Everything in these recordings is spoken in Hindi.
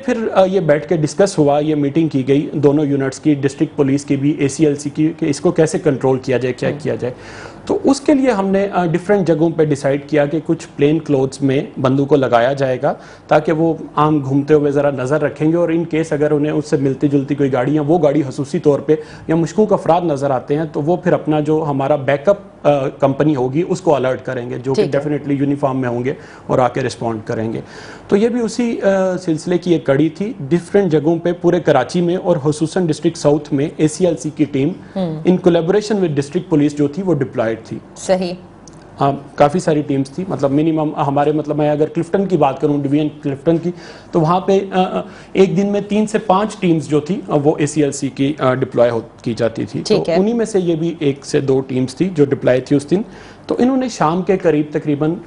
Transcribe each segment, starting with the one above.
फिर ये बैठ के डिस्कस हुआ, ये मीटिंग की गई दोनों यूनिट्स की, डिस्ट्रिक्ट पुलिस की भी, ACLC की, कि इसको कैसे कंट्रोल किया जाए, क्या किया जाए। तो उसके लिए हमने डिफरेंट जगहों पे डिसाइड किया कि कुछ प्लेन क्लोथ्स में बंदूक को लगाया जाएगा ताकि वो आम घूमते हुए ज़रा नज़र रखेंगे, और इन केस अगर उन्हें उससे मिलती जुलती कोई गाड़ी या वो गाड़ी हसूसी तौर पे या मुश्किल अफराद नज़र आते हैं तो वो फिर अपना जो हमारा बैकअप कंपनी होगी उसको अलर्ट करेंगे, जो कि डेफिनेटली यूनिफॉर्म में होंगे और आके रिस्पॉन्ड करेंगे। तो ये भी उसी सिलसिले की एक कड़ी थी। डिफरेंट जगहों पे पूरे कराची में और हुसूसन डिस्ट्रिक्ट साउथ में ACLC की team in collaboration with district police जो थी वो डिप्लॉयड थी। सही। काफ़ी सारी टीम्स थी, मतलब मिनिमम हमारे, मतलब मैं अगर क्लिफ्टन की बात करूं, डिवीजन क्लिफ्टन की, तो वहाँ पे एक दिन में 3 से 5 टीम्स जो थी वो ACLC की डिप्लॉय की जाती थी। तो उन्हीं में से ये भी 1 से 2 टीम्स थी जो डिप्लॉय थी उस दिन। तो इन्होंने शाम के करीब तकरीबन,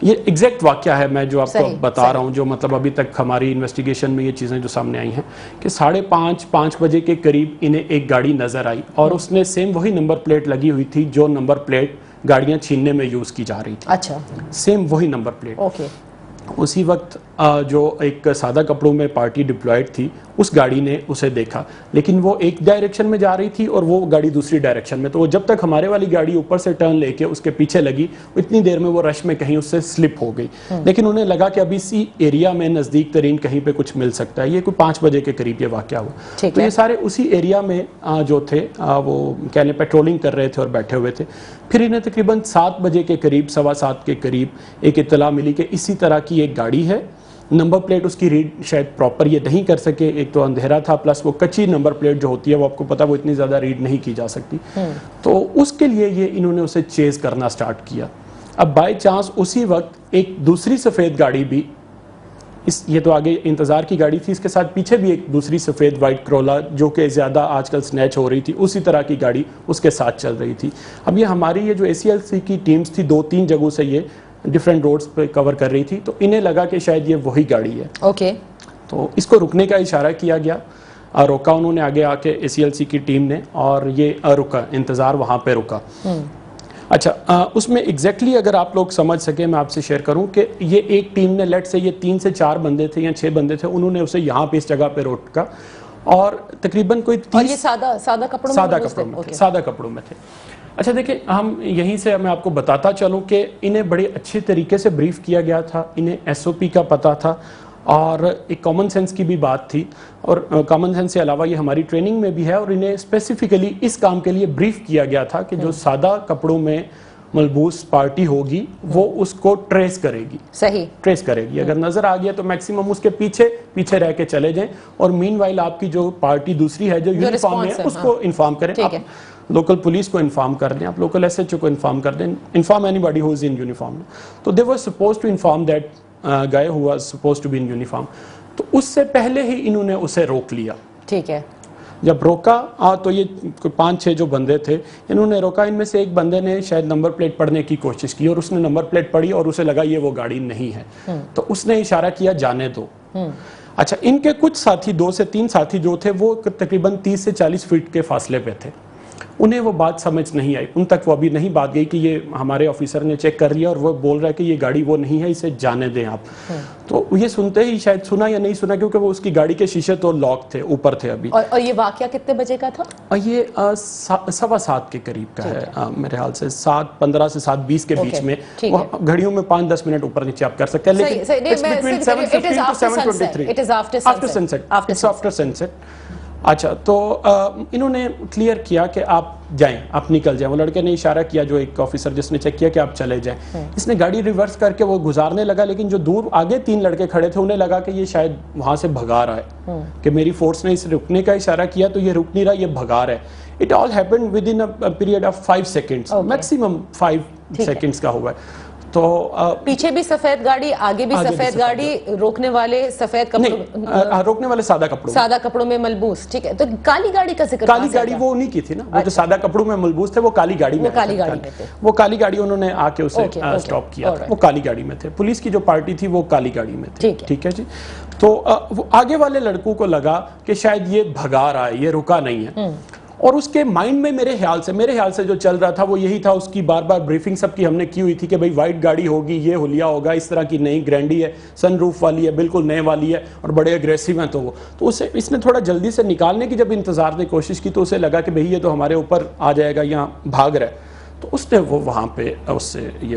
ये एग्जैक्ट वाक्या है मैं जो आपको बता रहा हूँ, जो मतलब अभी तक हमारी इन्वेस्टिगेशन में ये चीज़ें जो सामने आई हैं, कि 5:30 बजे के करीब इन्हें एक गाड़ी नज़र आई और उसने सेम वही नंबर प्लेट लगी हुई थी जो नंबर प्लेट गाड़ियां छीनने में यूज की जा रही थी। अच्छा, सेम वही नंबर प्लेट। ओके। उसी वक्त जो एक सादा कपड़ों में पार्टी डिप्लॉयड थी उस गाड़ी ने उसे देखा, लेकिन वो एक डायरेक्शन में जा रही थी और वो गाड़ी दूसरी डायरेक्शन में। तो वो जब तक हमारे वाली गाड़ी ऊपर से टर्न लेके उसके पीछे लगी, इतनी देर में वो रश में कहीं उससे स्लिप हो गई। लेकिन उन्हें लगा कि अभी इसी एरिया में नज़दीक तरीन कहीं पे कुछ मिल सकता है। ये कोई 5 बजे के करीब ये वाकया हुआ। तो ये सारे उसी एरिया में जो थे वो कह लें पेट्रोलिंग कर रहे थे और बैठे हुए थे। फिर इन्हें तकरीबन 7 बजे के करीब, 7:15 के करीब एक इत्तला मिली कि इसी तरह की एक गाड़ी है, नंबर प्लेट उसकी रीड शायद प्रॉपर ये नहीं कर सके, एक तो अंधेरा था, प्लस वो कच्ची नंबर प्लेट जो होती है वो आपको पता वो इतनी ज़्यादा रीड नहीं की जा सकती। तो उसके लिए ये इन्होंने उसे चेज करना स्टार्ट किया। अब बाय चांस उसी वक्त एक दूसरी सफ़ेद गाड़ी भी, ये तो आगे इंतज़ार की गाड़ी थी, इसके साथ पीछे भी एक दूसरी सफ़ेद वाइट क्रोला जो कि ज़्यादा आजकल स्नैच हो रही थी, उसी तरह की गाड़ी उसके साथ चल रही थी। अब ये हमारी ये जो ACLC की टीम्स थी 2-3 जगहों से ये डिफरेंट रोड्स पे कवर कर रही थी, तो इन्हें लगा कि शायद ये वही गाड़ी है। ओके। तो इसको रुकने का इशारा किया गया, रोका उन्होंने आगे आके ACLC की टीम ने, और ये रुका, इंतज़ार वहाँ पे रुका। अच्छा, उसमें एग्जैक्टली अगर आप लोग समझ सके मैं आपसे शेयर करूं कि ये एक टीम ने, लेट से ये 3 से 4 बंदे थे या 6 बंदे थे, उन्होंने उसे यहाँ पे इस जगह पे रोका और तकरीबन कोई 30, और ये सादा कपड़ों में थे। अच्छा देखिए, हम यहीं से मैं आपको बताता चलूं कि इन्हें बड़े अच्छे तरीके से ब्रीफ किया गया था, इन्हें SOP का पता था और एक कॉमन सेंस की भी बात थी, और कॉमन सेंस से अलावा ये हमारी ट्रेनिंग में भी है, और इन्हें स्पेसिफिकली इस काम के लिए ब्रीफ किया गया था कि जो सादा कपड़ों में मलबूस पार्टी होगी वो उसको ट्रेस करेगी। सही, ट्रेस करेगी। अगर नजर आ गया तो मैक्सिमम उसके पीछे रह के चले जाएं, और मीनवाइल आपकी जो पार्टी दूसरी है जो यूनिफॉर्म है उसको इन्फॉर्म करें। आप लोकल पुलिस को इन्फॉर्म कर दें, आप लोकल SHO को इन्फॉर्म कर दें, inform anybody who is in uniform. तो they were supposed to inform that guy who was supposed to be in uniform. तो उससे पहले ही इन्होंने उसे रोक लिया। ठीक है। जब रोका तो ये 5-6 जो बंदे थे इन्होंने रोका। इनमें से एक बंदे ने शायद नंबर प्लेट पढ़ने की कोशिश की और उसने नंबर प्लेट पढ़ी और उसे लगा ये वो गाड़ी नहीं है, तो उसने इशारा किया जाने दो। अच्छा, इनके कुछ साथी, 2 से 3 साथी जो थे वो तकरीबन 30 से 40 फीट के फासले पे थे। उन्हें वो बात समझ नहीं आई, उन तक वो अभी नहीं बात गई कि ये हमारे ऑफिसर ने चेक कर लिया और वो बोल रहा है कि ये गाड़ी वो नहीं है, इसे जाने दें आप। तो ये सुनते ही शायद सुना या नहीं सुना, क्योंकि वो उसकी गाड़ी के शीशे तो लॉक थे, ऊपर थे अभी। और ये वाकया कितने बजे का था? ये 7:15 के करीब का है मेरे ख्याल से, 7:15 से 7:20 के बीच में। घड़ियों में 5-10 मिनट ऊपर नीचे आप कर सकते हैं, लेकिन आफ्टर सनसेट। अच्छा, तो इन्होंने क्लियर किया कि आप जाएं, आप निकल जाएं। वो लड़के ने इशारा किया, जो एक ऑफिसर जिसने चेक किया, कि आप चले जाएं। इसने गाड़ी रिवर्स करके वो गुजारने लगा, लेकिन जो दूर आगे 3 लड़के खड़े थे उन्हें लगा कि ये शायद वहां से भगा रहा है, कि मेरी फोर्स ने इसे रुकने का इशारा किया तो ये रुक नहीं रहा, ये भगा रहा है। It all happened with in a period of 5 seconds, maximum 5 seconds का हुआ है। तो पीछे भी सफेद गाड़ी, आगे भी सफेद गाड़ी, रोकने वाले सफेद कपड़ों, रोकने वाले सादा कपड़ों में मलबूस। ठीक है, तो काली गाड़ी का जिक्र, काली गाड़ी वो उन्हीं की थी ना, वो जो सादा कपड़ों में मलबूस थे वो काली गाड़ी में थे। वो काली गाड़ी उन्होंने आके उसे स्टॉप किया था, वो काली गाड़ी में थे। पुलिस की जो पार्टी थी वो काली गाड़ी में थी। ठीक है जी। तो वो आगे वाले लड़कों को लगा कि शायद ये भगा रहा है, ये रुका नहीं है। और उसके माइंड में मेरे ख्याल से जो चल रहा था वो यही था, उसकी बार बार ब्रीफिंग सबकी हमने की हुई थी कि भाई वाइट गाड़ी होगी, ये हुलिया होगा, इस तरह की नई ग्रैंडी है, सनरूफ वाली है, बिल्कुल नए वाली है और बड़े अग्रेसिव हैं। तो उसे इसने थोड़ा जल्दी से निकालने की जब इंतजार ने कोशिश की तो उसे लगा कि भाई ये तो हमारे ऊपर आ जाएगा, यहाँ भाग रहा है, तो उसने वो वहाँ पे उससे ये